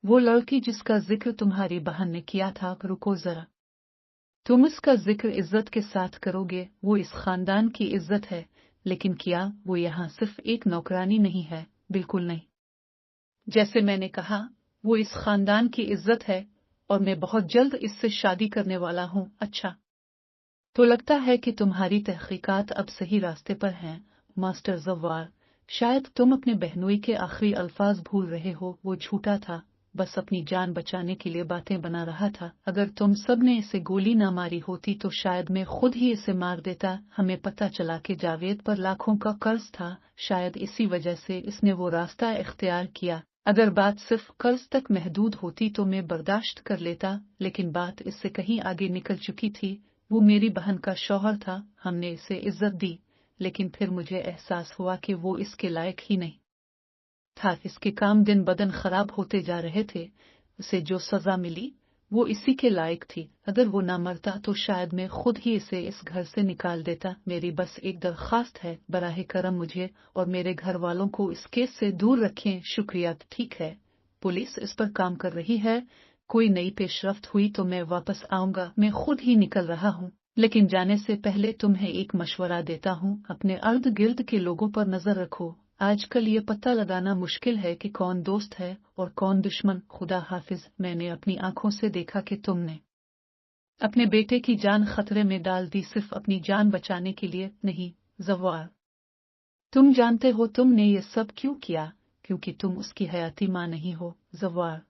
वो लड़की जिसका जिक्र तुम्हारी बहन ने किया था, रुको जरा। तुम इसका जिक्र इज्जत के साथ करोगे, वो इस खानदान की इज्जत है, लेकिन क्या वो यहाँ सिर्फ एक नौकरानी नहीं है? बिल्कुल नहीं। जैसे मैंने कहा, वो इस खानदान की इज्जत है और मैं बहुत जल्द इससे शादी करने वाला हूँ। अच्छा, तो लगता है कि तुम्हारी तहकीकात अब सही रास्ते पर हैं, मास्टर जव्वार। शायद तुम अपने बहनोई के आखिरी अल्फाज भूल रहे हो। वो झूठा था, बस अपनी जान बचाने के लिए बातें बना रहा था। अगर तुम सब ने इसे गोली ना मारी होती तो शायद मैं खुद ही इसे मार देता। हमें पता चला कि जावेद पर लाखों का कर्ज था, शायद इसी वजह से इसने वो रास्ता इख्तियार किया। अगर बात सिर्फ कर्ज तक महदूद होती तो मैं बर्दाश्त कर लेता, लेकिन बात इससे कहीं आगे निकल चुकी थी। वो मेरी बहन का शौहर था, हमने इसे इज्जत दी, लेकिन फिर मुझे एहसास हुआ कि वो इसके लायक ही नहीं था। इसके काम दिन बदन खराब होते जा रहे थे। उसे जो सजा मिली वो इसी के लायक थी। अगर वो ना मरता तो शायद मैं खुद ही इसे इस घर से निकाल देता। मेरी बस एक दरख्वास्त है, बराहे करम मुझे और मेरे घर वालों को इस केस से दूर रखें। शुक्रिया। ठीक है, पुलिस इस पर काम कर रही है। कोई नई पेशरफ्त हुई तो मैं वापस आऊंगा। मैं खुद ही निकल रहा हूँ, लेकिन जाने से पहले तुम्हें एक मशवरा देता हूँ, अपने अर्द गिर्द के लोगों पर नजर रखो। आजकल ये पता लगाना मुश्किल है कि कौन दोस्त है और कौन दुश्मन। खुदा हाफिज। मैंने अपनी आंखों से देखा कि तुमने अपने बेटे की जान खतरे में डाल दी, सिर्फ अपनी जान बचाने के लिए नहीं। जवार, तुम जानते हो तुमने ये सब क्यों किया? क्योंकि तुम उसकी हयाती मां नहीं हो। जवार,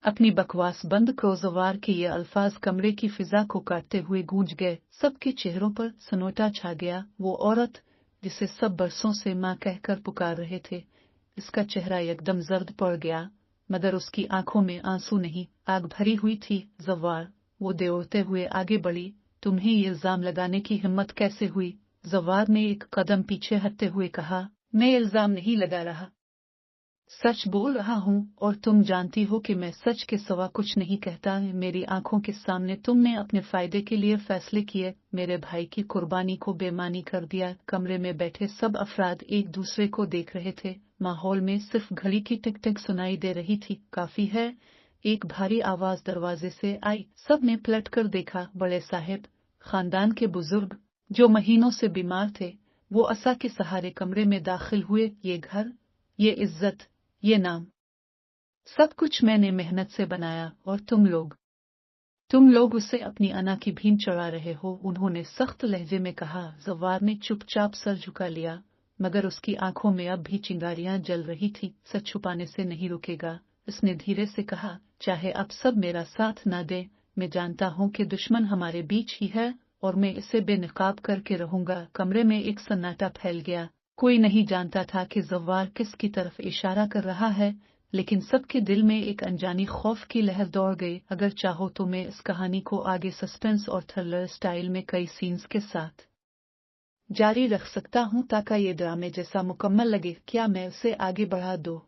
अपनी बकवास बंद करो। जवार के ये अल्फाज कमरे की फिजा को काटते हुए गूंज गए। सबके चेहरों पर सन्नाटा छा गया। वो औरत जिसे सब बरसों से मां कहकर पुकार रहे थे, इसका चेहरा एकदम जर्द पड़ गया, मगर उसकी आंखों में आंसू नहीं, आग भरी हुई थी। जवार, वो दौड़ते हुए आगे बढ़ी। तुम्हें ये इल्जाम लगाने की हिम्मत कैसे हुई? जवार ने एक कदम पीछे हटते हुए कहा, मैं इल्जाम नहीं लगा रहा, सच बोल रहा हूँ, और तुम जानती हो कि मैं सच के सिवा कुछ नहीं कहता। मेरी आंखों के सामने तुमने अपने फायदे के लिए फैसले किए, मेरे भाई की कुर्बानी को बेमानी कर दिया। कमरे में बैठे सब अफराद एक दूसरे को देख रहे थे। माहौल में सिर्फ घड़ी की टिक टिक सुनाई दे रही थी। काफी है, एक भारी आवाज दरवाजे से आई। सब ने पलट कर देखा। बड़े साहब, खानदान के बुजुर्ग जो महीनों से बीमार थे, वो असा के सहारे कमरे में दाखिल हुए। ये घर, ये इज्जत, ये नाम, सब कुछ मैंने मेहनत से बनाया, और तुम लोग उसे अपनी अना की भीम चढ़ा रहे हो। उन्होंने सख्त लहजे में कहा। जवार ने चुपचाप सर झुका लिया, मगर उसकी आंखों में अब भी चिंगारियां जल रही थी। सच छुपाने से नहीं रुकेगा, उसने धीरे से कहा। चाहे अब सब मेरा साथ ना दे, मैं जानता हूँ कि दुश्मन हमारे बीच ही है और मैं इसे बेनकाब करके रहूंगा। कमरे में एक सन्नाटा फैल गया। कोई नहीं जानता था कि जवार किसकी तरफ इशारा कर रहा है, लेकिन सबके दिल में एक अनजानी खौफ की लहर दौड़ गई। अगर चाहो तो मैं इस कहानी को आगे सस्पेंस और थ्रिलर स्टाइल में कई सीन्स के साथ जारी रख सकता हूँ, ताकि ये ड्रामे जैसा मुकम्मल लगे। क्या मैं उसे आगे बढ़ा दूँ?